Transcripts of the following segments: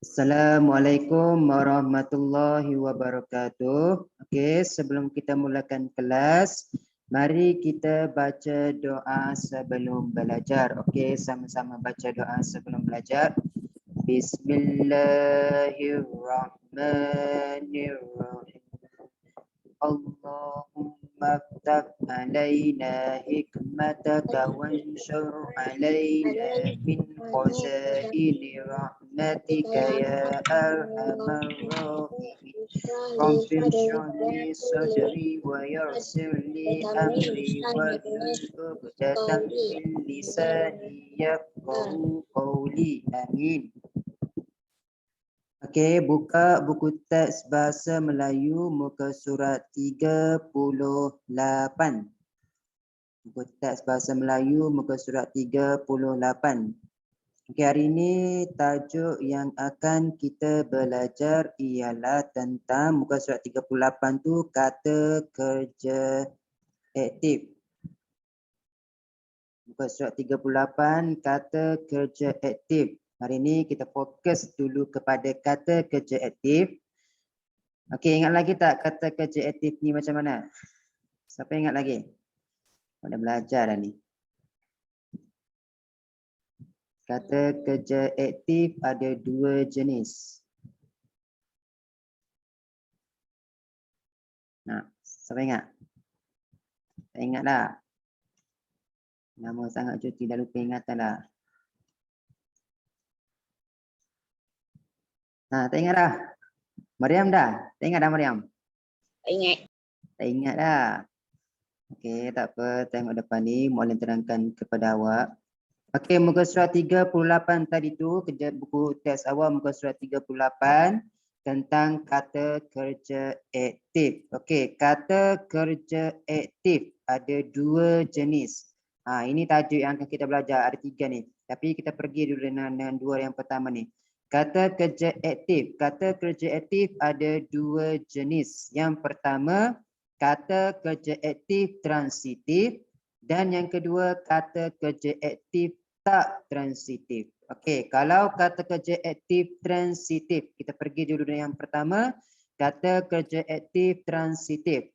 Assalamualaikum warahmatullahi wabarakatuh. Okey, sebelum kita mulakan kelas, mari kita baca doa sebelum belajar. Okey, sama-sama baca doa sebelum belajar. Bismillahirrahmanirrahim. Allahumma ftah alaina hikmataka wanshur alaina min khazaini rahmatika ya arhamar rahimin. Rabbi shrah li sadri wa yassir li amri wahlul 'uqdatam min lisani yafqahu qawli. Amin. Okey, buka buku teks bahasa Melayu muka surat 38. Buku teks bahasa Melayu muka surat 38. Okey, hari ini tajuk yang akan kita belajar ialah tentang muka surat 38 tu kata kerja aktif. Muka surat 38 kata kerja aktif. Hari ini kita fokus dulu kepada kata kerja aktif. Okey, ingat lagi tak kata kerja aktif ni macam mana? Siapa ingat lagi? Dah belajar dah ni. Kata kerja aktif ada dua jenis. Nah, siapa ingat? Tak ingat dah? Lama sangat cuti dah lupa ingatan dah. Tak ingat dah? Mariam dah? Tak ingat dah Mariam? Tak ingat. Tak ingat dah? Okey, tak apa. Tengok depan ni, Muallim terangkan kepada awak. Okey, muka surat 38 tadi tu, kerja buku teks awal muka surat 38 tentang kata kerja aktif. Okey, kata kerja aktif ada dua jenis. Ini tajuk yang akan kita belajar, ada tiga ni. Tapi kita pergi dulu dengan dua yang pertama ni. Kata kerja aktif. Kata kerja aktif ada dua jenis. Yang pertama, kata kerja aktif transitif. Dan yang kedua, kata kerja aktif tak transitif. Okey, kalau kata kerja aktif transitif, kita pergi dulu dengan yang pertama, kata kerja aktif transitif.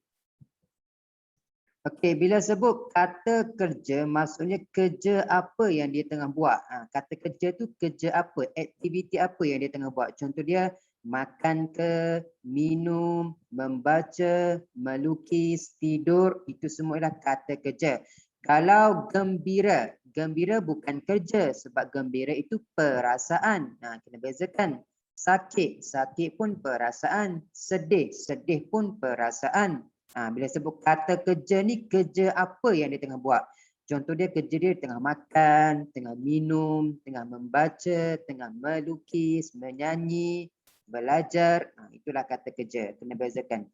Okey, bila sebut kata kerja, maksudnya kerja apa yang dia tengah buat. Kata kerja tu kerja apa, aktiviti apa yang dia tengah buat. Contoh dia, makan ke, minum, membaca, melukis, tidur, itu semua adalah kata kerja. Kalau gembira, gembira bukan kerja sebab gembira itu perasaan. Kena bezakan. Sakit, sakit pun perasaan. Sedih, sedih pun perasaan. Bila sebut kata kerja ni, kerja apa yang dia tengah buat. Contoh dia, kerja dia tengah makan, tengah minum, tengah membaca, tengah melukis, menyanyi, belajar. Itulah kata kerja. Kena bezakan.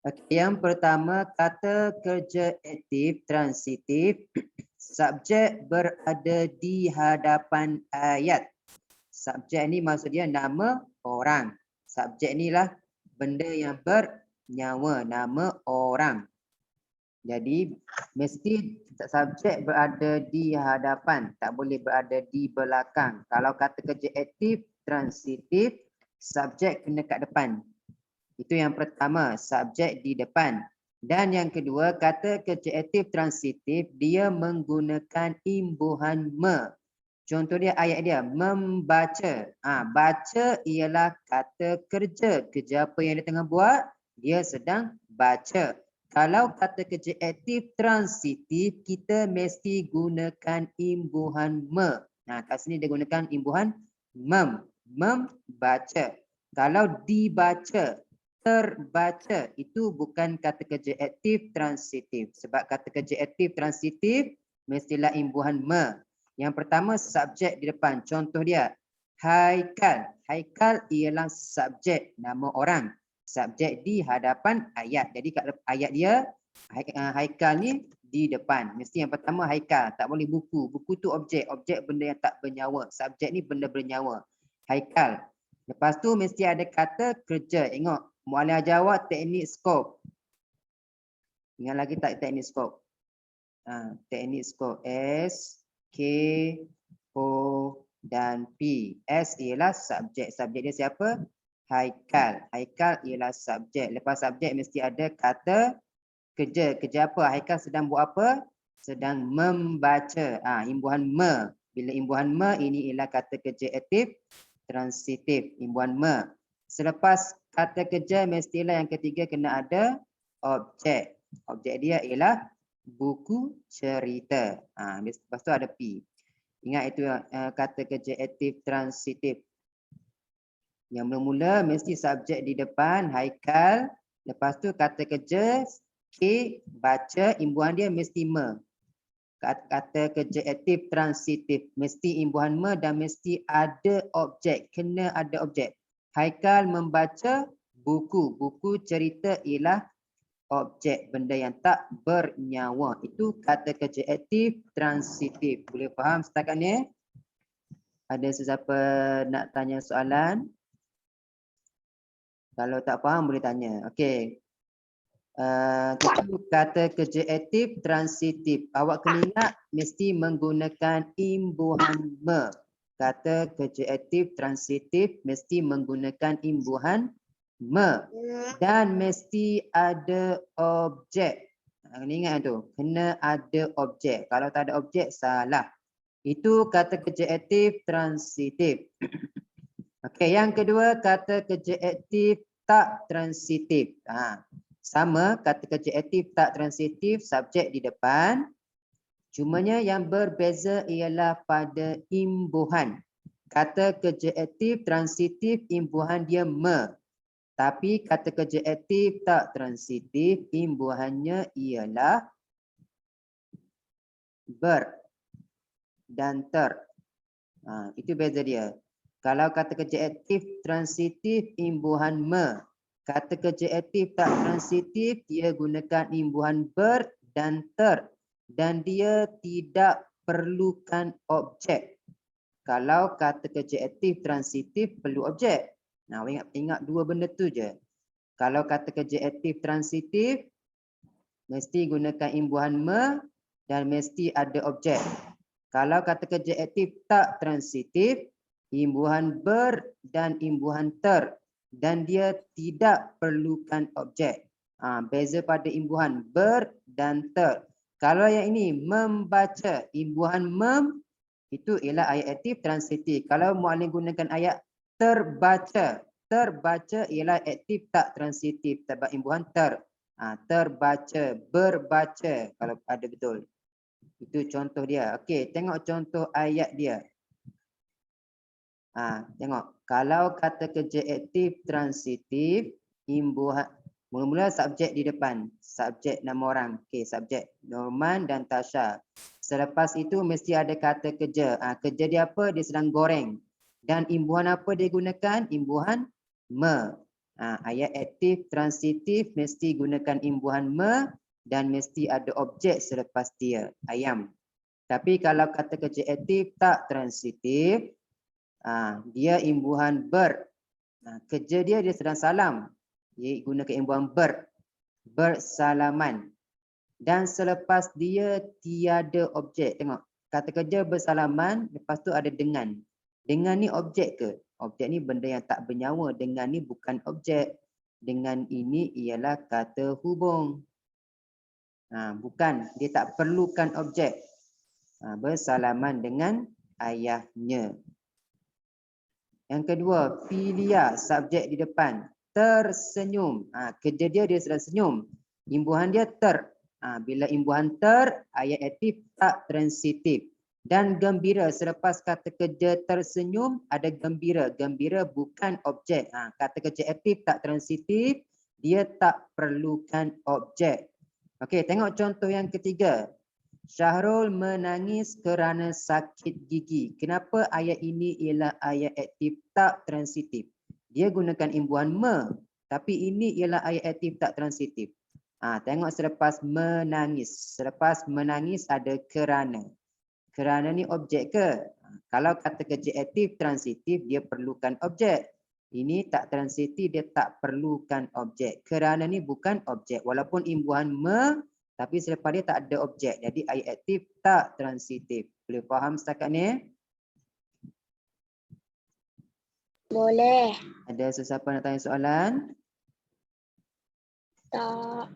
Okay, yang pertama, kata kerja aktif transitif. Subjek berada di hadapan ayat. Subjek ni maksud dia nama orang. Subjek ni lah benda yang bernyawa, nama orang. Jadi mesti subjek berada di hadapan, tak boleh berada di belakang. Kalau kata kerja aktif transitif, subjek kena kat depan. Itu yang pertama, subjek di depan. Dan yang kedua, kata kerja aktif transitif, dia menggunakan imbuhan me. Contoh dia, ayat dia, membaca. Baca ialah kata kerja. Kerja apa yang dia tengah buat? Dia sedang baca. Kalau kata kerja aktif transitif, kita mesti gunakan imbuhan me. Kat sini dia gunakan imbuhan mem. Membaca. Kalau dibaca, terbaca, itu bukan kata kerja aktif transitif. Sebab kata kerja aktif transitif mestilah imbuhan me. Yang pertama, subjek di depan. Contoh dia, Haikal. Haikal ialah subjek, nama orang. Subjek di hadapan ayat. Jadi kat ayat dia, Haikal ni di depan. Mesti yang pertama Haikal. Tak boleh buku. Buku tu objek. Objek benda yang tak bernyawa. Subjek ni benda bernyawa. Haikal. Lepas tu mesti ada kata kerja. Tengok. Muallim ajar awak teknik skop. Ingat lagi tak teknik skop? Teknik skop. S, K, O, dan P. S ialah subjek. Subjek dia siapa? Haikal. Haikal ialah subjek. Lepas subjek mesti ada kata kerja. Kerja apa? Haikal sedang buat apa? Sedang membaca. Imbuhan me. Bila imbuhan me, ini ialah kata kerja aktif transitif. Imbuhan me. Selepas kata kerja, mestilah yang ketiga kena ada objek. Objek dia ialah buku cerita. Lepas tu ada P. Ingat itu kata kerja aktif transitif. Yang mula-mula mesti subjek di depan, Haikal. Lepas tu kata kerja, K, baca, imbuhan dia mesti me. Kata kerja aktif transitif, mesti imbuhan me dan mesti ada objek. Kena ada objek. Haikal membaca buku. Buku cerita ialah objek, benda yang tak bernyawa. Itu kata kerja aktif transitif. Boleh faham setakat ni? Ada sesiapa nak tanya soalan? Kalau tak faham boleh tanya. Okey. Itu kata kerja aktif transitif. Awak kena ingat mesti menggunakan imbuhan me. Kata kerja aktif transitif mesti menggunakan imbuhan me. Dan mesti ada objek. Kena ingat tu. Kena ada objek. Kalau tak ada objek, salah. Itu kata kerja aktif transitif. Okey, yang kedua kata kerja aktif tak transitif. Sama kata kerja aktif tak transitif, subjek di depan. Cumanya yang berbeza ialah pada imbuhan. Kata kerja aktif transitif, imbuhan dia me. Tapi kata kerja aktif tak transitif, imbuhannya ialah ber dan ter. Itu beza dia. Kalau kata kerja aktif transitif, imbuhan me. Kata kerja aktif tak transitif, dia gunakan imbuhan ber dan ter. Dan dia tidak perlukan objek. Kalau kata kerja aktif transitif perlu objek. Ingat dua benda tu je. Kalau kata kerja aktif transitif, mesti gunakan imbuhan me dan mesti ada objek. Kalau kata kerja aktif tak transitif, imbuhan ber dan imbuhan ter. Dan dia tidak perlukan objek. Beza pada imbuhan ber dan ter. Kalau yang ini membaca, imbuhan mem, itu ialah ayat aktif transitif. Kalau muallim gunakan ayat terbaca, terbaca ialah aktif tak transitif. Sebab imbuhan ter. Terbaca, berbaca kalau ada betul. Itu contoh dia. Okey, tengok contoh ayat dia. Tengok. Kalau kata kerja aktif transitif, imbuhan mula-mula subjek di depan. Subjek nama orang. Okey, subjek Norman dan Tasha. Selepas itu mesti ada kata kerja. Kerja dia apa? Dia sedang goreng. Dan imbuhan apa dia gunakan? Imbuhan me. Ayat aktif transitif mesti gunakan imbuhan me dan mesti ada objek selepas dia. Ayam. Tapi kalau kata kerja aktif tak transitif, dia imbuhan ber. Kerja dia sedang salam. Dia gunakan imbuhan ber. Bersalaman. Dan selepas dia tiada objek. Tengok. Kata kerja bersalaman. Lepas tu ada dengan. Dengan ni objek ke? Objek ni benda yang tak bernyawa. Dengan ni bukan objek. Dengan ini ialah kata hubung. Bukan. Dia tak perlukan objek. Bersalaman dengan ayahnya. Yang kedua, filia, subjek di depan. Tersenyum. Kerja dia sedang senyum. Imbuhan dia ter. Bila imbuhan ter, ayat aktif tak transitif. Dan gembira, selepas kata kerja tersenyum, ada gembira. Gembira bukan objek. Kata kerja aktif tak transitif, dia tak perlukan objek. Okey, tengok contoh yang ketiga. Syahrul menangis kerana sakit gigi. Kenapa ayat ini ialah ayat aktif tak transitif? Dia gunakan imbuhan me. Tapi ini ialah ayat aktif tak transitif. Tengok selepas menangis. Selepas menangis ada kerana. Kerana ni objek ke? Kalau kata kerja aktif transitif, dia perlukan objek. Ini tak transitif, dia tak perlukan objek. Kerana ni bukan objek. Walaupun imbuhan me, tapi selepas dia tak ada objek. Jadi ayat aktif tak transitif. Boleh faham setakat ni? Boleh. Ada sesiapa nak tanya soalan? Tak.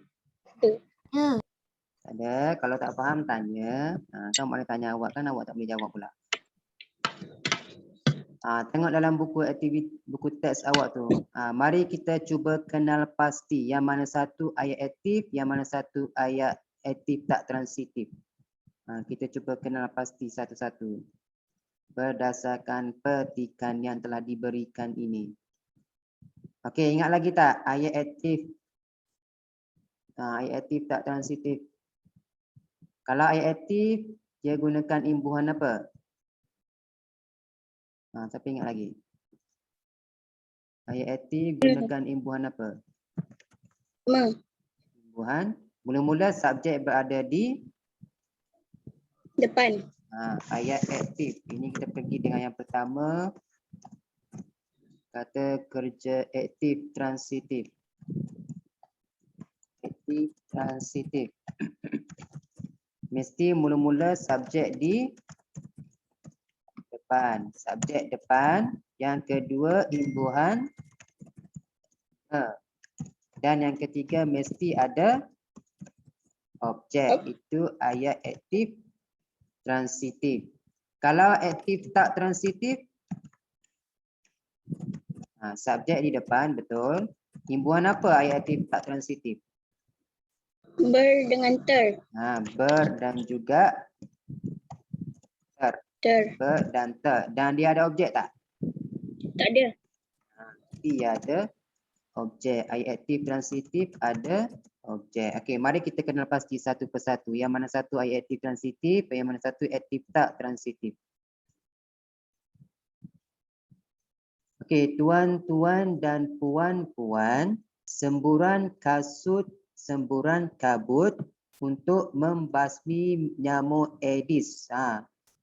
Tak ada. Kalau tak faham, tanya. Kan mana tanya awak kan, awak tak boleh jawab pula. Tengok dalam buku aktiviti, buku teks awak tu. Mari kita cuba kenal pasti yang mana satu ayat aktif, yang mana satu ayat aktif tak transitif. Kita cuba kenal pasti satu-satu berdasarkan petikan yang telah diberikan ini. Okey, ingat lagi tak ayat aktif? Ayat aktif tak transitif. Kalau ayat aktif, dia gunakan imbuhan apa? Siapa ingat lagi? Ayat aktif gunakan imbuhan apa? Imbuhan. Mula-mula subjek berada di Depan. Ayat aktif. Ini kita pergi dengan yang pertama. Kata kerja aktif transitif. Aktif transitif. Mesti mula-mula subjek di depan. Subjek depan. Yang kedua imbuhan. Dan yang ketiga mesti ada objek. Itu ayat aktif transitif. Kalau aktif tak transitif, subjek di depan, betul. Imbuhan apa ayat aktif tak transitif? Ber dengan ter. Ber dan juga ter. Ber dan ter. Dan dia ada objek tak? Tak ada. Dia ada objek. Ayat aktif transitif ada objek. Okey, mari kita kenal pasti satu persatu. Yang mana satu ayat aktif transitif, yang mana satu aktif tak transitif. Okey, tuan-tuan dan puan-puan, semburan kasut, semburan kabut untuk membasmi nyamuk Aedes.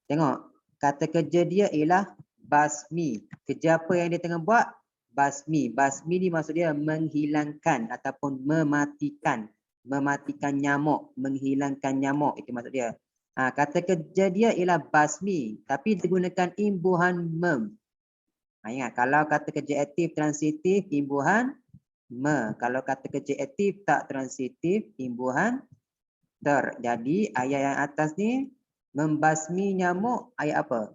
Tengok, kata kerja dia ialah basmi. Kerja apa yang dia tengah buat? Basmi. Basmi ni maksud dia menghilangkan ataupun mematikan. Mematikan nyamuk, menghilangkan nyamuk. Itu maksud dia. Kata kerja dia ialah basmi. Tapi digunakan imbuhan mem. Ingat, kalau kata kerja aktif transitif, imbuhan me. Kalau kata kerja aktif tak transitif, imbuhan ter. Jadi ayat yang atas ni membasmi nyamuk ayat apa?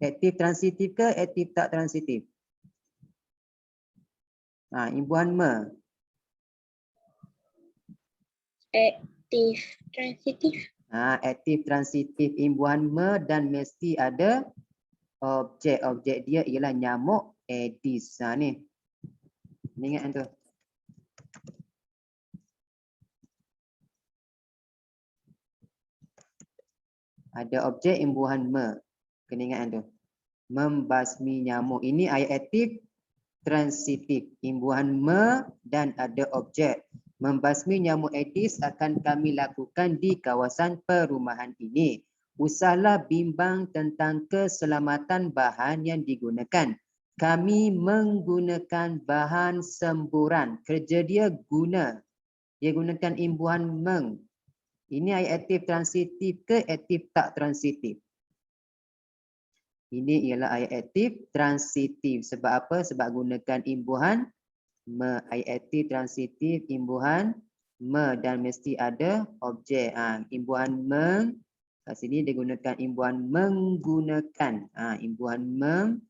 Aktif transitif ke aktif tak transitif? Imbuhan me. Aktif transitif. Aktif transitif imbuhan me dan mesti ada objek. Objek dia ialah nyamuk Aedes. Ni. Ni ingat tu. Ada objek imbuhan me. Kena ingat tu. Membasmi nyamuk. Ini ayat aktif transitif. Imbuhan me dan ada objek. Membasmi nyamuk Aedes akan kami lakukan di kawasan perumahan ini. Usahlah bimbang tentang keselamatan bahan yang digunakan. Kami menggunakan bahan semburan. Kerja dia guna. Dia gunakan imbuhan meng. Ini ayat aktif transitif ke aktif tak transitif? Ini ialah ayat aktif transitif. Sebab apa? Sebab gunakan imbuhan me. Ayat aktif transitif imbuhan me dan mesti ada objek. Imbuhan meng. Kat sini dia gunakan imbuhan menggunakan. Imbuhan meng.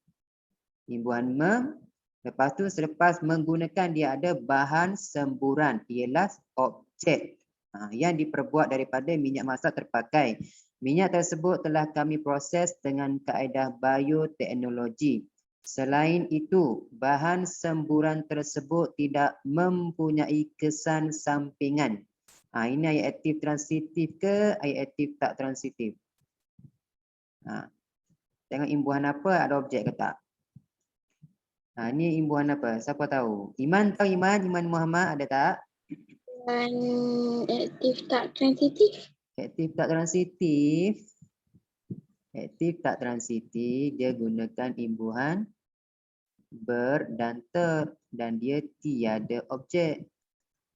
Imbuhan meng. Lepas tu selepas menggunakan dia ada bahan semburan. Ialah objek. Yang diperbuat daripada minyak masak terpakai. Minyak tersebut telah kami proses dengan kaedah bioteknologi. Selain itu, bahan semburan tersebut tidak mempunyai kesan sampingan. Ini ayat aktif transitif ke ayat aktif tak transitif? Tengok imbuhan apa, ada objek ke tak? Ini imbuhan apa? Siapa tahu? Iman tahu Iman? Iman Muhammad ada tak? Aktif tak transitif. Aktif tak transitif. Aktif tak transitif, dia gunakan imbuhan ber dan ter dan dia tiada objek.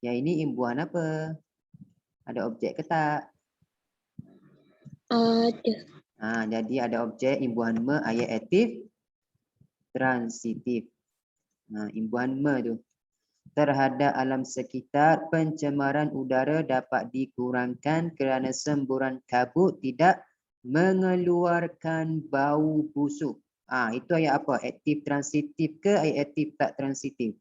Yang ini imbuhan apa? Ada objek ke tak? Ada. Jadi ada objek imbuhan me ayat aktif transitif. Imbuhan me tu. Terhadap alam sekitar, pencemaran udara dapat dikurangkan kerana semburan kabut tidak mengeluarkan bau busuk. Itu ayat apa? Aktif transitif ke ayat aktif tak transitif?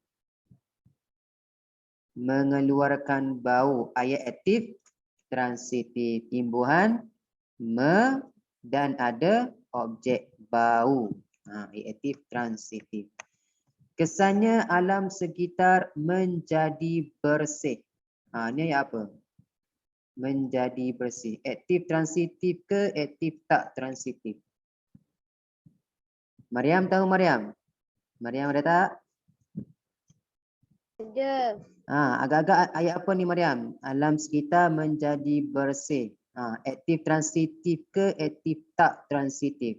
Mengeluarkan bau, ayat aktif transitif. Imbuhan me dan ada objek bau. Ayat aktif transitif. Kesannya alam sekitar menjadi bersih. Ini ayat apa? Menjadi bersih. Aktif transitif ke aktif tak transitif? Mariam tahu Mariam? Mariam ada tak? Ada. Agak-agak ayat apa ni Mariam? Alam sekitar menjadi bersih. Aktif transitif ke aktif tak transitif?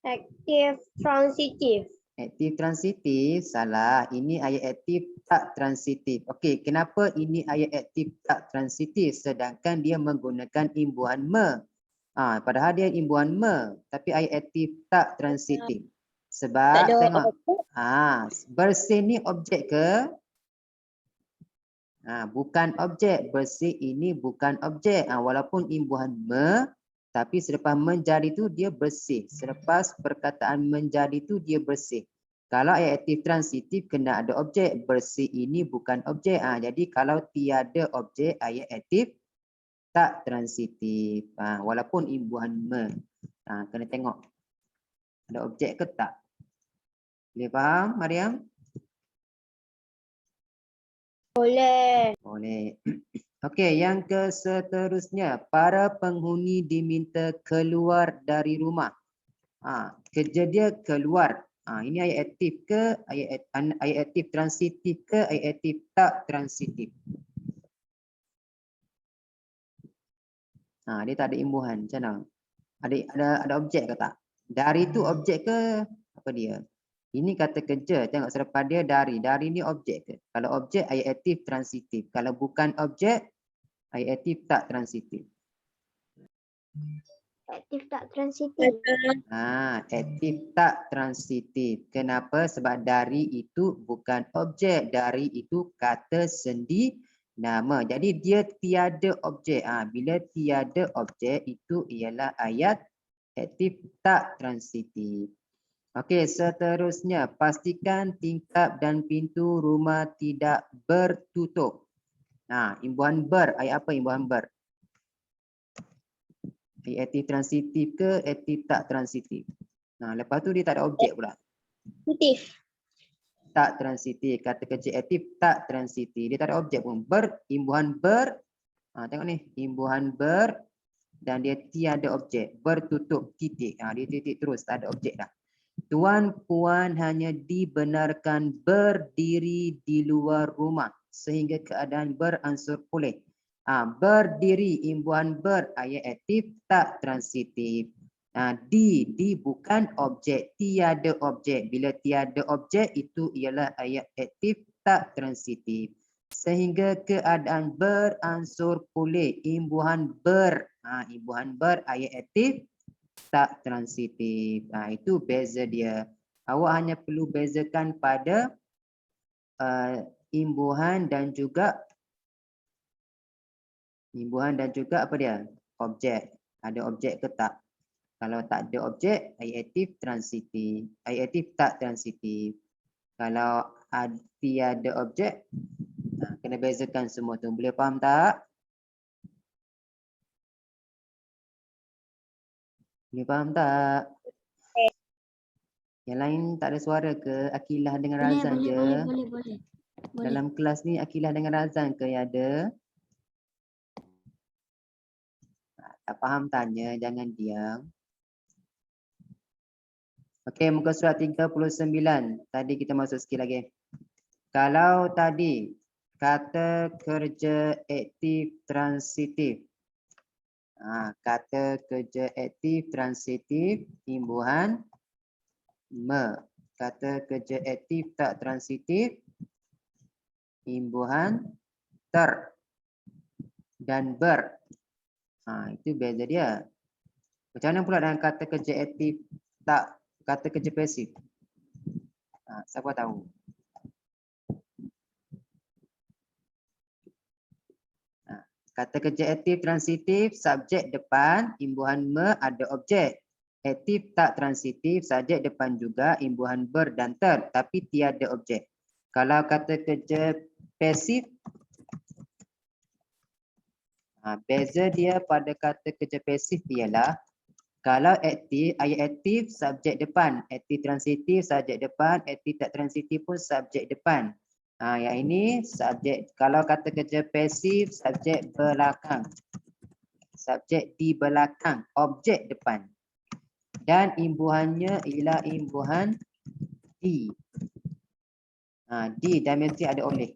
Aktif transitif. Aktif transitif, salah. Ini ayat aktif tak transitif. Okey, kenapa ini ayat aktif tak transitif sedangkan dia menggunakan imbuhan me? Padahal dia imbuhan me, tapi ayat aktif tak transitif. Tak Sebab ada tengok, objek. bersih ni objek ke? Bukan objek. Bersih ini bukan objek. Walaupun imbuhan me, tapi selepas menjadi tu dia bersih. Selepas perkataan menjadi tu dia bersih. Kalau ayat aktif transitif kena ada objek. Bersih ini bukan objek. Jadi kalau tiada objek ayat aktif tak transitif. Walaupun imbuhan me. Kena tengok. Ada objek ke tak? Boleh faham Mariam? Boleh. Boleh. Okey, yang ke seterusnya, para penghuni diminta keluar dari rumah. Kerja dia keluar. Ini ayat aktif ke ayat aktif transitif ke ayat aktif tak transitif? Dia tak ada imbuhan. Macam mana? Ada objek ke tak? Dari tu objek ke apa dia? Ini kata kerja. Tengok selepas dia dari. Dari ni objek ke? Kalau objek ayat aktif transitif. Kalau bukan objek ayat aktif tak transitif. Aktif tak transitif. Aktif tak transitif. Kenapa? Sebab dari itu bukan objek. Dari itu kata sendi nama. Jadi dia tiada objek. Bila tiada objek itu ialah ayat aktif tak transitif. Okey, seterusnya pastikan tingkap dan pintu rumah tidak bertutup. Imbuhan ber, ayat apa imbuhan ber? Aktif transitif ke aktif tak transitif? Lepas tu dia tak ada objek pula. Transitif. Tak transitif. Kata kerja aktif tak transitif. Dia tak ada objek pun. Ber, imbuhan ber. Tengok ni, imbuhan ber dan dia tiada objek. Bertutup titik. Dia titik terus, tak ada objek dah. Tuan puan hanya dibenarkan berdiri di luar rumah sehingga keadaan beransur pulih. Berdiri, imbuhan ber, ayat aktif tak transitif. Di bukan objek, tiada objek. Bila tiada objek itu ialah ayat aktif tak transitif. Sehingga keadaan beransur pulih, imbuhan ber. Imbuhan ber, ayat aktif tak transitif. Itu beza dia. Awak hanya perlu bezakan pada imbuhan dan juga apa dia? Objek. Ada objek ke tak? Kalau tak ada objek, ayat aktif transitif. Ayat aktif tak transitif. Kalau tiada objek, kena bezakan semua tu. Boleh faham tak? Boleh faham tak? Yang lain tak ada suara ke? Akilah dengan Razan je. Boleh. Dalam kelas ni Akilah dengan Razan ke yang ada? Tak faham tanya, jangan diam. Okey, muka surat 39. Tadi kita masuk sikit lagi. Kalau tadi kata kerja aktif transitif. Kata kerja aktif transitif, imbuhan me. Kata kerja aktif tak transitif, imbuhan ter dan ber. Itu beza dia. Macam mana pula dengan kata kerja aktif tak kata kerja pasif? Siapa tahu? Kata kerja aktif transitif, subjek depan, imbuhan me ada objek. Aktif tak transitif, subjek depan juga, imbuhan ber dan ter, tapi tiada objek. Kalau kata kerja pasif, beza dia pada kata kerja pasif ialah kalau aktif, ayat aktif, subjek depan. Aktif transitif, subjek depan. Aktif tak transitif pun subjek depan. Yang ini subjek, kalau kata kerja pasif, subjek belakang. Subjek di belakang, objek depan. Dan imbuhannya ialah imbuhan di. Di dan mesti ada oleh.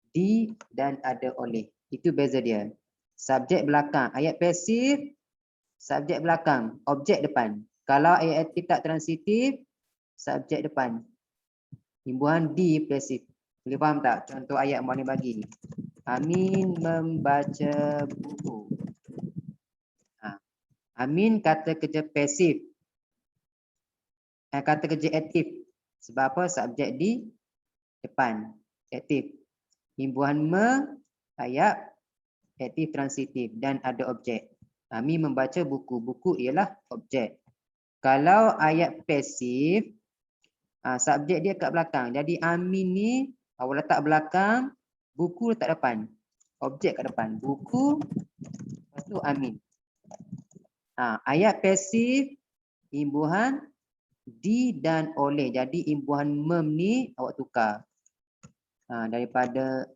Di dan ada oleh. Itu beza dia. Subjek belakang. Ayat pasif, subjek belakang, objek depan. Kalau ayat aktif tak transitif, subjek depan. Imbuhan di pasif. Boleh faham tak? Contoh ayat Muhammad bagi. Amin membaca buku. Amin kata kerja pasif. Kata kerja aktif. Sebab apa? Subjek di depan. Aktif. Imbuhan me, ayat aktif transitif dan ada objek. Amin membaca buku. Buku ialah objek. Kalau ayat pasif, subjek dia kat belakang. Jadi Amin ni awak letak belakang, buku letak depan. Objek kat depan. Buku, lepas tu Amin. Ayat pasif, imbuhan di dan oleh. Jadi imbuhan mem ni awak tukar. Daripada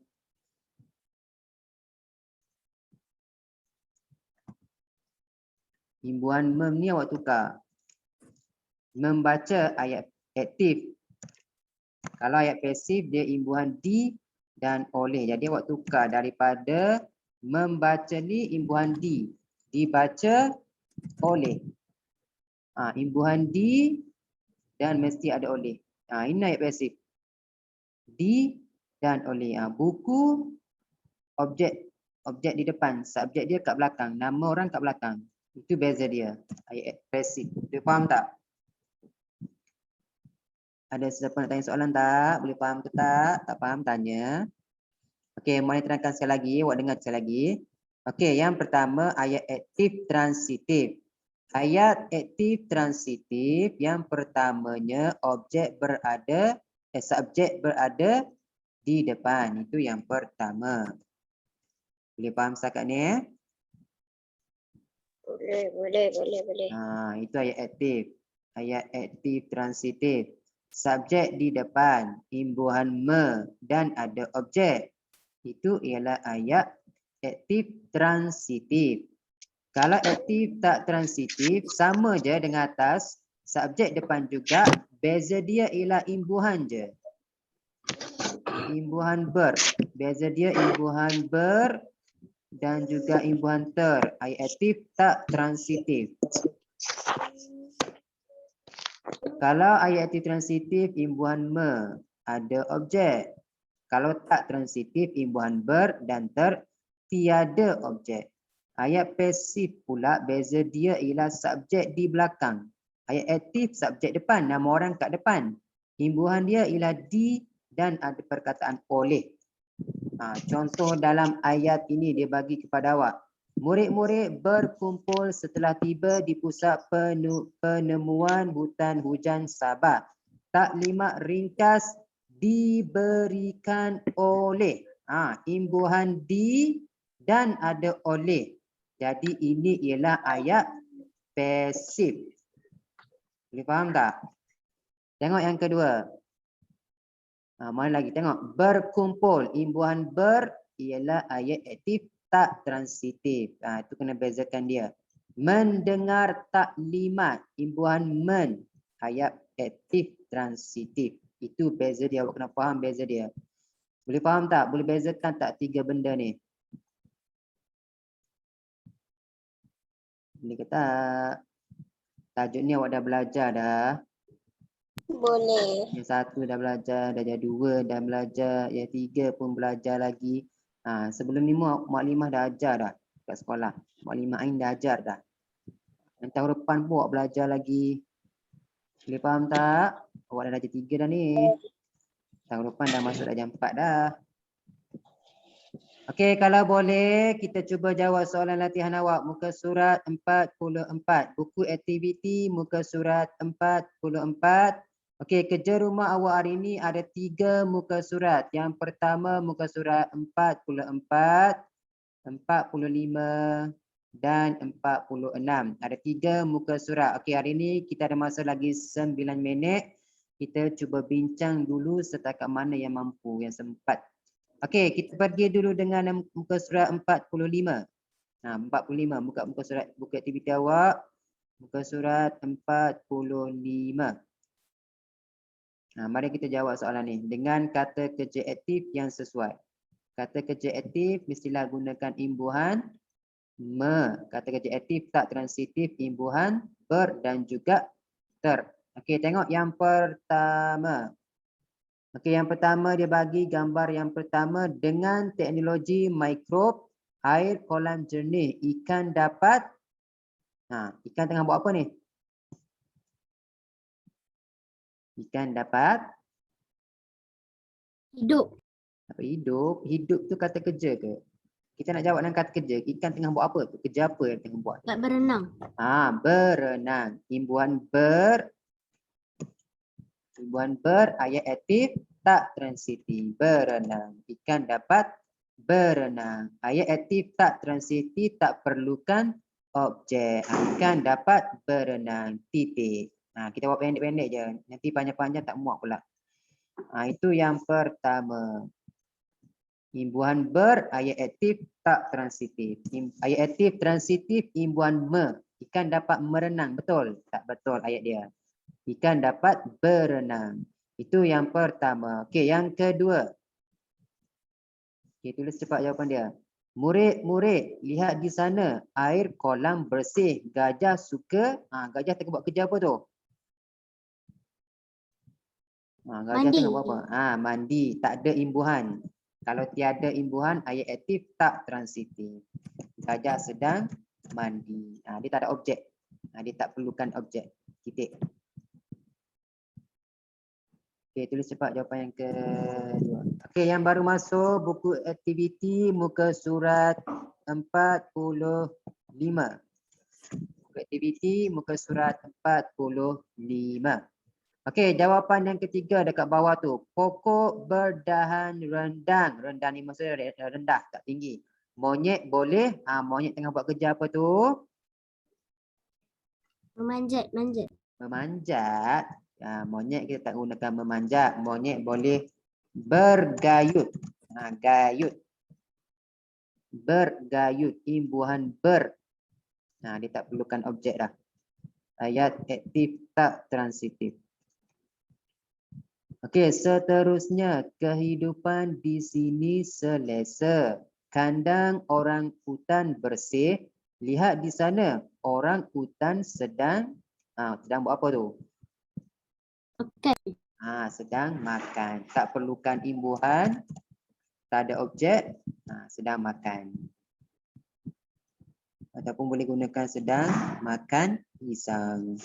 imbuhan mem ni awak tukar. Membaca ayat aktif. Kalau ayat pasif dia imbuhan di dan oleh. Jadi awak tukar daripada membaca ni imbuhan di. Dibaca oleh. Imbuhan di dan mesti ada oleh. Ini ayat pasif. Di dan oleh. Buku objek di depan. Subjek dia kat belakang. Nama orang kat belakang. Itu beza dia. Ayat pasif. Boleh faham tak? Ada siapa nak tanya soalan tak? Boleh faham ke tak? Tak faham tanya. Okey, mau terangkan sekali lagi. Awak dengar sekali lagi. Okey, yang pertama ayat aktif transitif. Ayat aktif transitif yang pertamanya objek berada, subjek berada di depan. Itu yang pertama. Boleh faham setakat ni? Boleh. Itu ayat aktif. Ayat aktif transitif. Subjek di depan, imbuhan me dan ada objek. Itu ialah ayat aktif transitif. Kalau aktif tak transitif, sama je dengan atas. Subjek depan juga, beza dia ialah imbuhan je. Imbuhan ber. Beza dia imbuhan ber dan juga imbuhan ter. Ayat aktif tak transitif. Kalau ayat aktif transitif, imbuhan me, ada objek. Kalau tak transitif, imbuhan ber dan ter, tiada objek. Ayat pasif pula, beza dia ialah subjek di belakang. Ayat aktif, subjek depan, nama orang kat depan. Imbuhan dia ialah di dan ada perkataan oleh. Contoh dalam ayat ini dia bagi kepada awak. Murid-murid berkumpul setelah tiba di pusat penemuan hutan hujan Sabah. Taklimat ringkas diberikan oleh. Imbuhan di dan ada oleh. Jadi ini ialah ayat pasif. Boleh faham tak? Tengok yang kedua. Mana lagi? Tengok. Berkumpul. Imbuhan ber ialah ayat aktif tak transitif. Itu kena bezakan dia. Mendengar taklimat. Imbuhan men. Ayat aktif transitif. Itu beza dia. Awak kena faham beza dia. Boleh faham tak? Boleh bezakan tak tiga benda ni? Boleh ke tak? Tajuk ni awak dah belajar dah. Boleh. Yang satu dah belajar, yang dua dah belajar, yang tiga pun belajar lagi. Sebelum ni Mak Limah dah ajar dah kat sekolah. Mak Limah Ain dah ajar dah. Tahun depan pun awak belajar lagi. Boleh faham tak? Awak dah darjah 3 dah ni. Tahun depan dah masuk darjah 4 dah. Okey, kalau boleh kita cuba jawab soalan latihan awak muka surat 44. Buku aktiviti muka surat 44. Okey, kerja rumah awak hari ini ada 3 muka surat. Yang pertama muka surat 44, 45 dan 46. Ada 3 muka surat. Okey, hari ini kita ada masa lagi 9 minit. Kita cuba bincang dulu setakat mana yang mampu, yang sempat. Okey, kita pergi dulu dengan muka surat 45. 45 muka surat buku aktiviti awak. Muka surat 45. Mari kita jawab soalan ni dengan kata kerja aktif yang sesuai. Kata kerja aktif mestilah gunakan imbuhan me. Kata kerja aktif tak transitif imbuhan ber dan juga ter. Okey, tengok yang pertama. Okey, yang pertama dia bagi gambar yang pertama dengan teknologi mikrob air kolam jernih ikan dapat ikan tengah buat apa ni? Ikan dapat Hidup. apa hidup? Hidup tu kata kerja ke? Kita nak jawab dengan kata kerja. Ikan tengah buat apa tu? Kerja apa yang tengah buat? Tak berenang. Berenang. Imbuhan ber ayat aktif tak transitif berenang. Ikan dapat berenang. Ayat aktif tak transitif tak perlukan objek. Ikan dapat berenang. Titik. Kita buat pendek-pendek je. Nanti panjang-panjang tak muak pula. Itu yang pertama. Imbuhan ber ayat aktif tak transitif. Ayat aktif transitif imbuhan me. Ikan dapat merenang. Betul? Tak betul ayat dia. Ikan dapat berenang. Itu yang pertama. Okey, yang kedua. Okey, tulis cepat jawapan dia. Murid-murid, lihat di sana air kolam bersih. Gajah suka. Gajah tengah buat kerja apa tu? Gajah Mandi. tengah buat apa? Mandi. Tak ada imbuhan. Kalau tiada imbuhan, ayat aktif tak transitif. Gajah sedang mandi. Dia tak ada objek. Dia tak perlukan objek. Titik. Okey, tulis cepat jawapan yang kedua. Okey, yang baru masuk buku aktiviti muka surat 45. Buku aktiviti muka surat 45. Okey, jawapan yang ketiga dekat bawah tu. Pokok berdahan rendang. Rendang ni maksudnya rendah, tak tinggi. Monyet boleh. Monyet tengah buat kerja apa tu? Memanjat. Memanjat. Monyet kita tak gunakan memanjat. Monyet boleh bergayut. Gayut. Bergayut. Imbuhan ber. Dia tak perlukan objek dah. Ayat aktif tak transitif. Okey, seterusnya kehidupan di sini selesa. Kandang orang utan bersih. Lihat di sana orang utan sedang buat apa tu? Okey. Sedang makan. Tak perlukan imbuhan. Tak ada objek. Sedang makan. Ataupun boleh gunakan sedang makan pisang.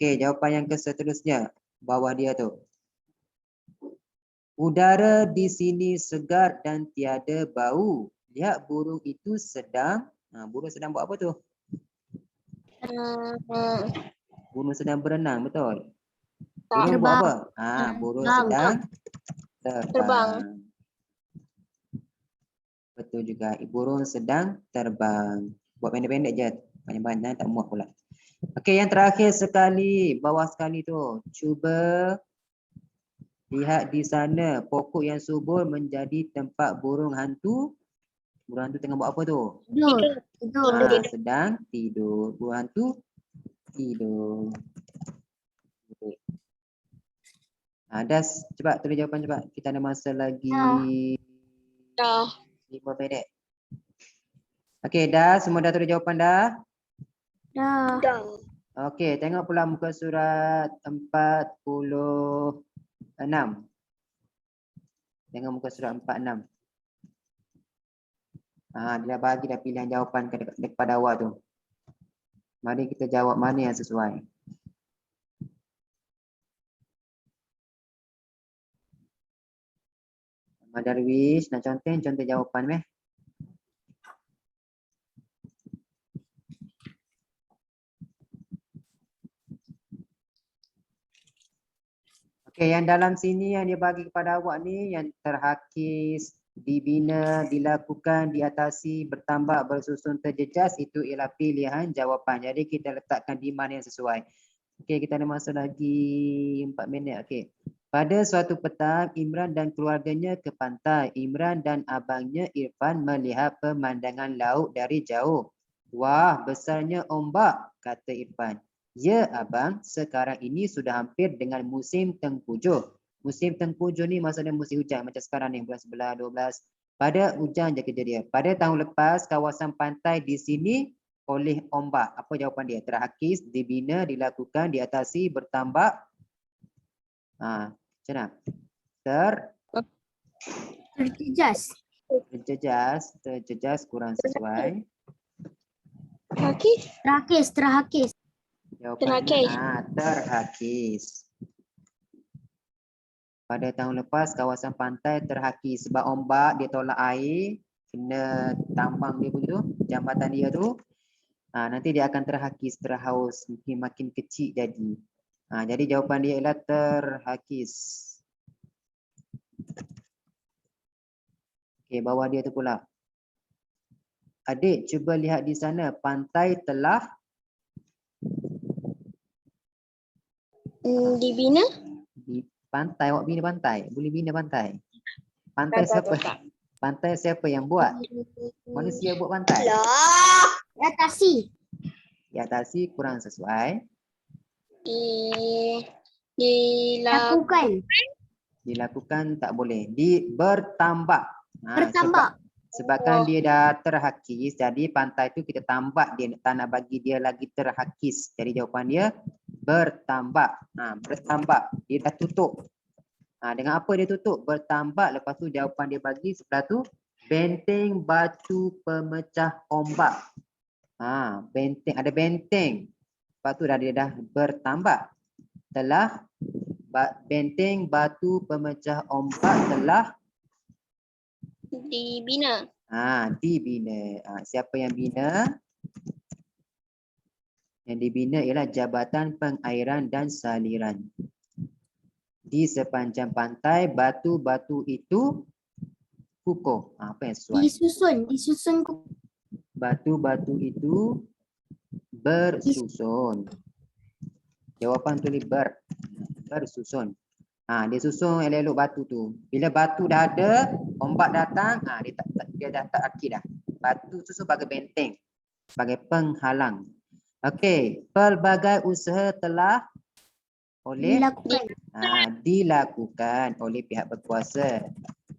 Okey, jawapan yang seterusnya. Bawah dia tu. Udara di sini segar dan tiada bau. Lihat burung itu sedang. Burung sedang buat apa tu? Burung sedang berenang, betul? Burung buat apa? Burung sedang terbang. Betul juga. Burung sedang terbang. Buat pendek-pendek je. Banyak-banyak tak muak pula. Okey, yang terakhir sekali. Bawah sekali tu. Cuba lihat di sana. Pokok yang subur menjadi tempat burung hantu. Burung hantu tengah buat apa tu? Tidur. Sedang tidur. Burung hantu tidur. Dah, cepat tulis jawapan cepat. Kita ada masa lagi 5 minit. Okey, dah. Semua dah tulis jawapan dah? Dah. Okey, tengok pula muka surat 46. Tengok muka surat 46. Dia dah bagi dah pilihan jawapan kepada awak tu. Mari kita jawab mana yang sesuai. Ahmad Darwish nak contoh jawapan meh. Okey, yang dalam sini yang dia bagi kepada awak ni yang terhakis, dibina, dilakukan, diatasi, bertambah, bersusun, terjejas, itu ialah pilihan jawapan. Jadi kita letakkan di mana yang sesuai. Okey, kita ada masa lagi 4 minit. Okey. Pada suatu petang, Imran dan keluarganya ke pantai. Imran dan abangnya Irfan melihat pemandangan laut dari jauh. Wah, besarnya ombak, kata Irfan. Ya abang, sekarang ini sudah hampir dengan musim tengkujuh. Musim tengkujuh ni maksudnya musim hujan. Macam sekarang ni bulan 11, 12. Pada hujan je kerja dia. Pada tahun lepas, kawasan pantai di sini oleh ombak. Apa jawapan dia? Terhakis, dibina, dilakukan, diatasi, bertambah. Macam mana? Terjejas. Terjejas kurang sesuai. Terhakis. Jawapannya terhakis. Pada tahun lepas kawasan pantai terhakis sebab ombak dia tolak air, kena tambang dia begitu, jambatan dia tu. Nanti dia akan terhakis, terhaus, makin kecil jadi. Jadi jawapan dia ialah terhakis. Okey, bawah dia tu pula. Adik cuba lihat di sana, pantai telah dibina. Di pantai, awak bina pantai? Boleh bina pantai? Pantai siapa? Pantai siapa yang buat? Manusia buat pantai? Diatasi. Diatasi kurang sesuai. Dilakukan tak boleh. Bertambah. Bertambah. Sebabkan dia dah terhakis, jadi pantai tu kita tambah dia, tak nak bagi dia lagi terhakis. Jadi jawapan dia bertambah. Bertambah. Dia dah tutup. Dengan apa dia tutup? Bertambah. Lepas tu jawapan dia bagi sebelah tu, benteng batu pemecah ombak. Benteng, ada benteng. Lepas tu dia dah bertambah. Telah benteng batu pemecah ombak telah dibina. Dibina. Siapa yang bina? Yang dibina ialah Jabatan Pengairan dan Saliran. Di sepanjang pantai, batu-batu itu kukuh. Apa yang sesuai? Disusun. Batu-batu itu bersusun. Jawapan tulis bersusun. Dia susun elok-elok batu tu. Bila batu dah ada, ombak datang, dia dah tak akid dah. Batu susun sebagai benteng, sebagai penghalang. Okey, pelbagai usaha telah dilakukan oleh pihak berkuasa.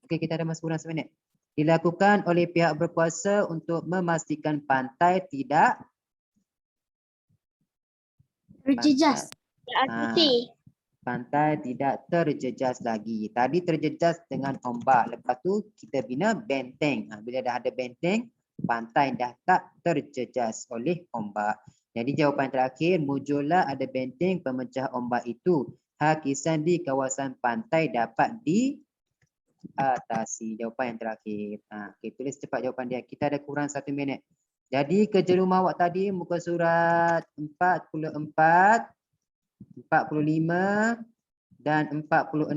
Okey, kita ada masa kurang 1 minit. Dilakukan oleh pihak berkuasa untuk memastikan pantai tidak terjejas. Pantai tidak terjejas lagi. Tadi terjejas dengan ombak. Lepas tu kita bina benteng. Bila dah ada benteng, pantai dah tak terjejas oleh ombak. Jadi jawapan terakhir, muncullah ada benteng pemecah ombak itu. Hakisan di kawasan pantai dapat diatasi. Jawapan yang terakhir. Okay, tulis cepat jawapan dia. Kita ada kurang 1 minit. Jadi kerja rumah awak tadi muka surat 44, 45 dan 46.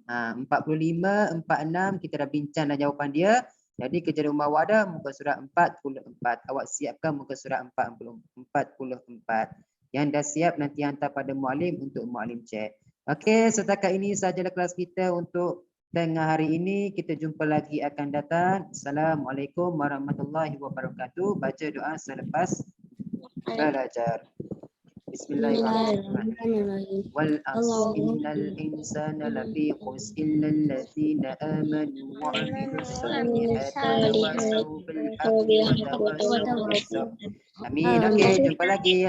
45, 46 kita dah bincang dah jawapan dia. Jadi kerja rumah awak ada muka surat 44. Awak siapkan muka surat 44. Yang dah siap nanti hantar pada muallim untuk muallim cek. Okey, setakat ini sahajalah kelas kita untuk tengah hari ini. Kita jumpa lagi akan datang. Assalamualaikum warahmatullahi wabarakatuh. Baca doa selepas belajar. Bismillahirrahmanirrahim. Wal asr innal insana lafi khusr illa allazina amanu wa 'amilus solihati wa tawasaw bil haqqi wa tawasaw bis sabr. Amin. Okey, jumpa lagi.